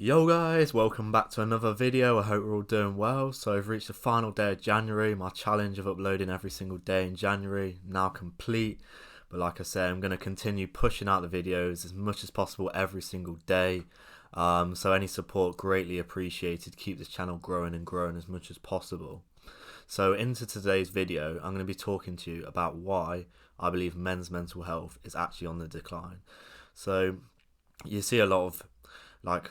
Yo guys, welcome back to another video. I hope we're all doing well. So I've reached the final day of January. My challenge of uploading every single day in January now complete. But like I said, I'm going to continue pushing out the videos as much as possible every single day. So any support greatly appreciated. Keep this channel growing and growing as much as possible. So into today's video, I'm going to be talking to you about why I believe men's mental health is actually on the decline. So you see a lot of like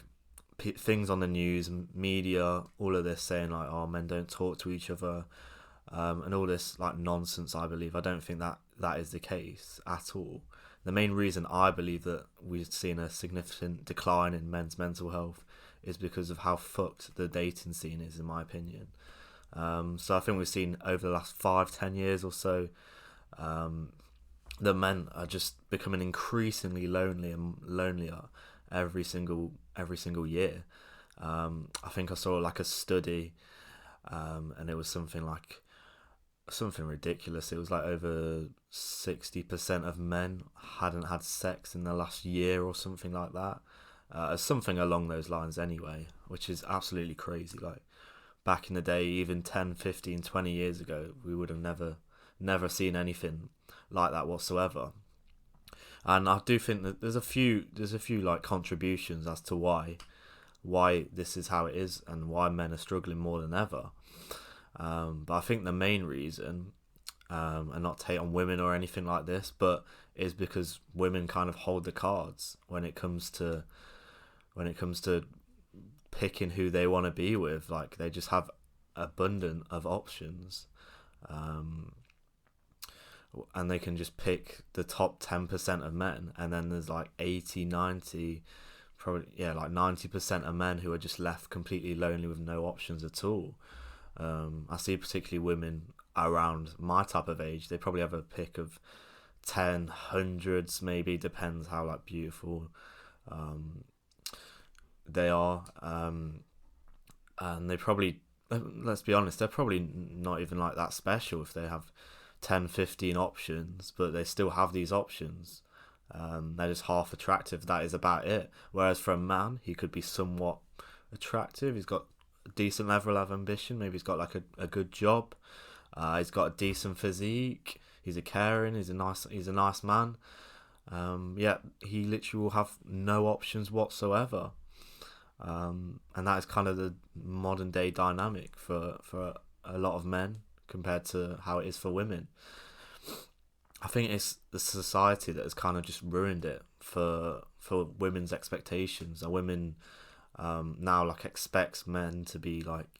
things on the news, media, all of this saying like, oh, men don't talk to each other, and all this like nonsense. I don't think that is the case at all. The main reason I believe that we've seen a significant decline in men's mental health is because of how fucked the dating scene is, in my opinion. So I think we've seen over the last 5-10 years or so, the men are just becoming increasingly lonely and lonelier every single year. I think I saw like a study, and it was something ridiculous. It was like over 60% of men hadn't had sex in the last year or something like that. Something along those lines anyway, which is absolutely crazy. Like back in the day, even 10, 15, 20 years ago, we would have never seen anything like that whatsoever. And I do think that there's a few like contributions as to why this is how it is and why men are struggling more than ever. But I think the main reason, and not take on women or anything like this, but is because women kind of hold the cards when it comes to picking who they want to be with. Like they just have abundant of options. And they can just pick the top 10% of men, and then there's like 80, 90, probably, yeah, like 90% of men who are just left completely lonely with no options at all. I see particularly women around my type of age, they probably have a pick of 10, hundreds, maybe, depends how like beautiful they are. And they probably, let's be honest, they're probably not even like that special if they have 10, 15 options, but they still have these options. They're just half attractive. That is about it. Whereas for a man, he could be somewhat attractive. He's got a decent level of ambition. Maybe he's got like a good job. He's got a decent physique. He's a caring. He's a nice man. Yeah, he literally will have no options whatsoever. And that is kind of the modern day dynamic for a lot of men compared to how it is for women. I think it's the society that has kind of just ruined it for women's expectations. And women now like expects men to be like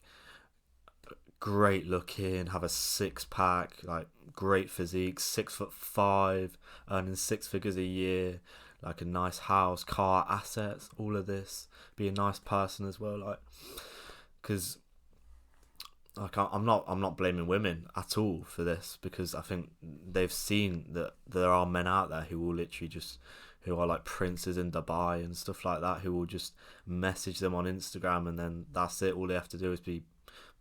great looking, have a six pack, like great physique, 6'5", earning 6 figures a year, like a nice house, car, assets, all of this. Be a nice person as well, like, because like I'm not blaming women at all for this, because I think they've seen that there are men out there who will literally just, who are like princes in Dubai and stuff like that, who will just message them on Instagram, and then that's it. All they have to do is be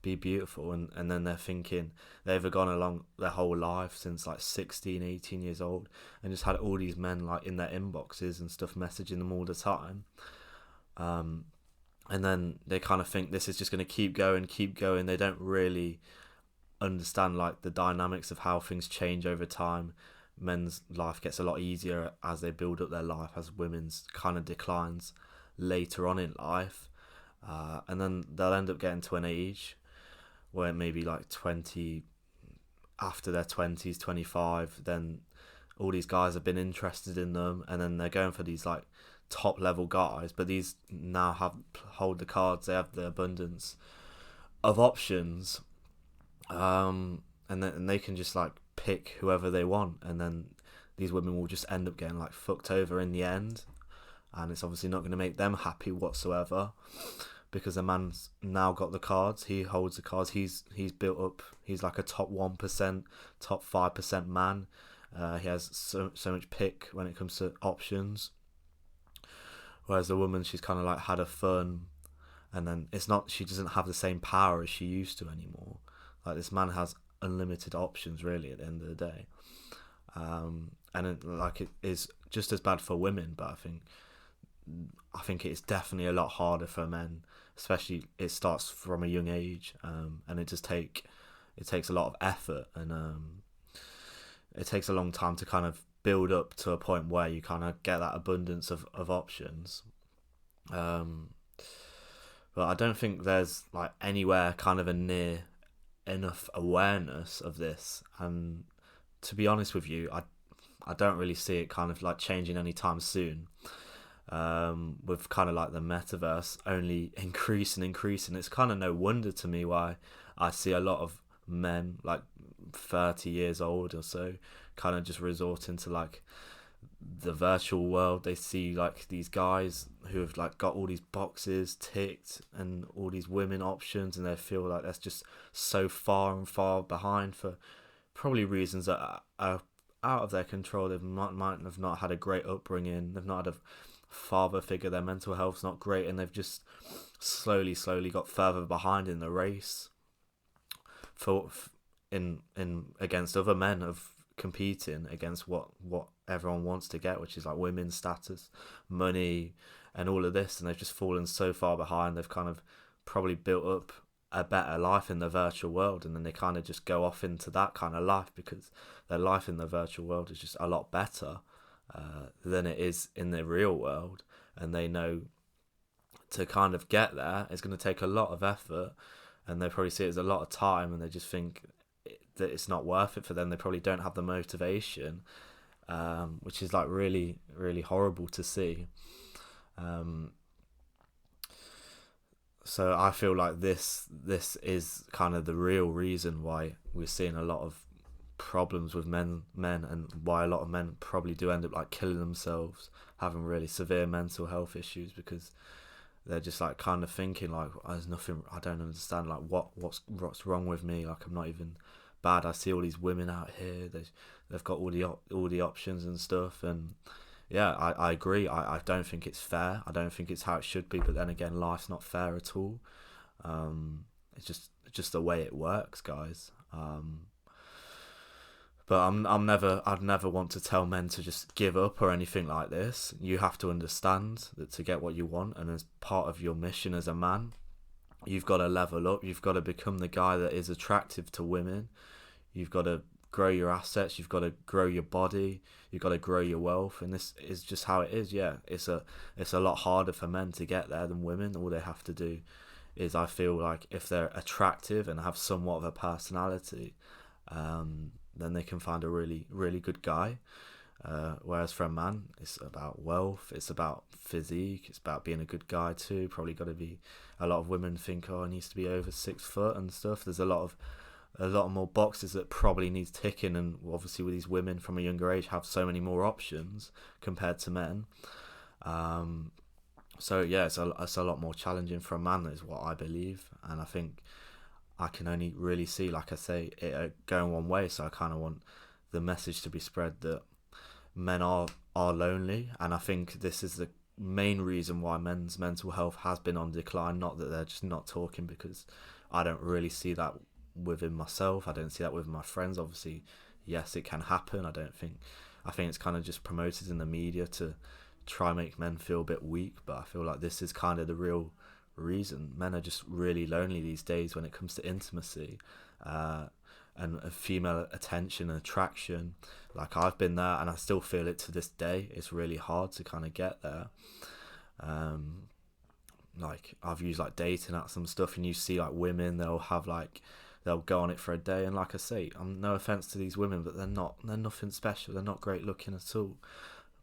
beautiful, and then they're thinking they've gone along their whole life since like 16, 18 years old and just had all these men like in their inboxes and stuff messaging them all the time. And then they kind of think this is just going to keep going. They don't really understand like the dynamics of how things change over time. Men's life gets a lot easier as they build up their life, as women's kind of declines later on in life. And then they'll end up getting to an age where maybe like 20, after their 20s, 25, then all these guys have been interested in them, and then they're going for these like top level guys, but these now hold the cards. They have the abundance of options, and they can just like pick whoever they want, and then these women will just end up getting like fucked over in the end, and it's obviously not going to make them happy whatsoever, because the man's now got the cards. He holds the cards. He's built up. He's like a top 1%, top 5% man. He has so much pick when it comes to options. Whereas the woman, she's kind of like had her fun, and then she doesn't have the same power as she used to anymore. Like this man has unlimited options really at the end of the day. And it is just as bad for women, but I think I think it's definitely a lot harder for men, especially it starts from a young age, and it takes a lot of effort, and it takes a long time to kind of build up to a point where you kind of get that abundance of options. But I don't think there's like anywhere kind of a near enough awareness of this, and to be honest with you, I don't really see it kind of like changing anytime soon. With kind of like the metaverse only increasing, it's kind of no wonder to me why I see a lot of men like 30 years old or so kind of just resorting to like the virtual world. They see like these guys who have like got all these boxes ticked and all these women options, and they feel like that's just so far and far behind for probably reasons that are out of their control. They might have not had a great upbringing, they've not had a father figure, their mental health's not great, and they've just slowly got further behind in the race for in against other men of competing against what everyone wants to get, which is like women's status, money, and all of this, and they've just fallen so far behind. They've kind of probably built up a better life in the virtual world, and then they kind of just go off into that kind of life because their life in the virtual world is just a lot better than it is in the real world, and they know to kind of get there it's going to take a lot of effort, and they probably see it as a lot of time, and they just think that it's not worth it for them. They probably don't have the motivation, which is like really horrible to see. So I feel like this is kind of the real reason why we're seeing a lot of problems with men, and why a lot of men probably do end up like killing themselves, having really severe mental health issues, because they're just like kind of thinking like, there's nothing, I don't understand, like what's wrong with me, like I'm not even bad. I see all these women out here, they've got all the options and stuff, and yeah, I agree. I don't think it's fair. I don't think it's how it should be. But then again, life's not fair at all. It's just the way it works, guys. But I'd never want to tell men to just give up or anything like this. You have to understand that to get what you want, and as part of your mission as a man, you've got to level up. You've got to become the guy that is attractive to women. You've got to grow your assets. You've got to grow your body. You've got to grow your wealth. And this is just how it is. Yeah, it's a lot harder for men to get there than women. All they have to do is, I feel like, if they're attractive and have somewhat of a personality, then they can find a really good guy. Whereas for a man, it's about wealth, it's about physique, it's about being a good guy too. Probably got to be, a lot of women think, oh, he needs to be over 6 foot and stuff. There's a lot more boxes that probably needs ticking, and obviously with these women from a younger age have so many more options compared to men. So yeah, it's a lot more challenging for a man, is what I believe, and I think I can only really see, like I say, it going one way. So I kind of want the message to be spread that men are lonely, and I think this is the main reason why men's mental health has been on decline. Not that they're just not talking, because I don't really see that within myself. I don't see that with my friends. Obviously, yes, it can happen. I think it's kind of just promoted in the media to try and make men feel a bit weak, but I feel like this is kind of the real reason. Men are just really lonely these days when it comes to intimacy, and female attention and attraction. Like, I've been there, and I still feel it to this day. It's really hard to kind of get there. Like, I've used like dating apps and stuff, and you see like women, they'll go on it for a day, and like I say, no offense to these women, but they're nothing special. They're not great looking at all.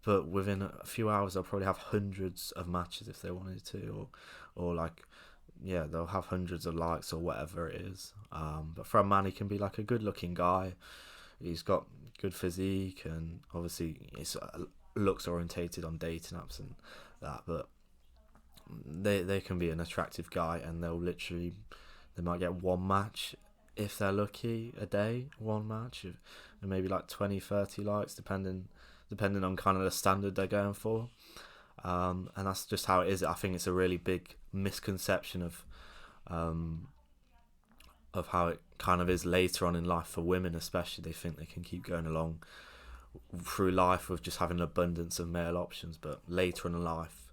But within a few hours, they'll probably have hundreds of matches if they wanted to, or like, yeah, they'll have hundreds of likes or whatever it is. But for a man, he can be like a good-looking guy. He's got good physique, and obviously it's looks orientated on dating apps and that. But they can be an attractive guy, and they might get one match if they're lucky a day, one match, and maybe like 20-30 likes, depending on kind of the standard they're going for. And that's just how it is. I think it's a really big misconception of how it kind of is later on in life for women, especially. They think they can keep going along through life with just having an abundance of male options, but later in life,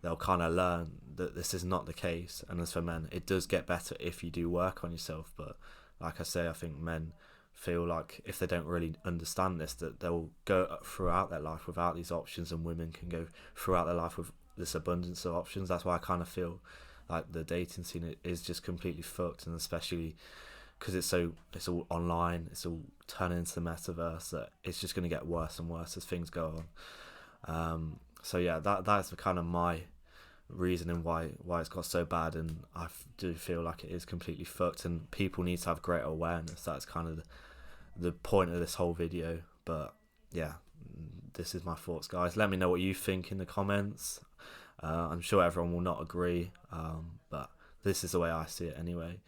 they'll kind of learn that this is not the case. And as for men, it does get better if you do work on yourself. But like I say, I think men feel like if they don't really understand this, that they'll go throughout their life without these options, and women can go throughout their life with this abundance of options. That's why I kind of feel like the dating scene is just completely fucked, and especially because it's all online, it's all turning into the metaverse, that it's just going to get worse and worse as things go on. So yeah, that's the kind of my reasoning why it's got so bad, and I do feel like it is completely fucked, and people need to have greater awareness. That's kind of the point of this whole video. But yeah, this is my thoughts, guys. Let me know what you think in the comments. I'm sure everyone will not agree, but this is the way I see it anyway.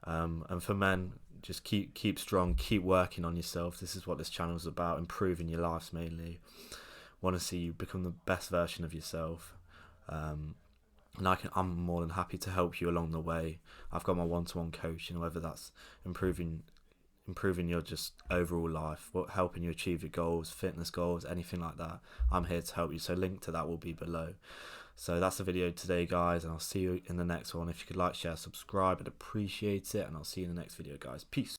And for men, just keep strong, keep working on yourself. This is what this channel is about, improving your lives mainly. Want to see you become the best version of yourself. And I'm more than happy to help you along the way. I've got my one-to-one coaching, whether that's improving your just overall life, helping you achieve your goals, fitness goals, anything like that. I'm here to help you, so link to that will be below. So that's the video today, guys, and I'll see you in the next one. If you could like, share, subscribe, I'd appreciate it, and I'll see you in the next video, guys. Peace.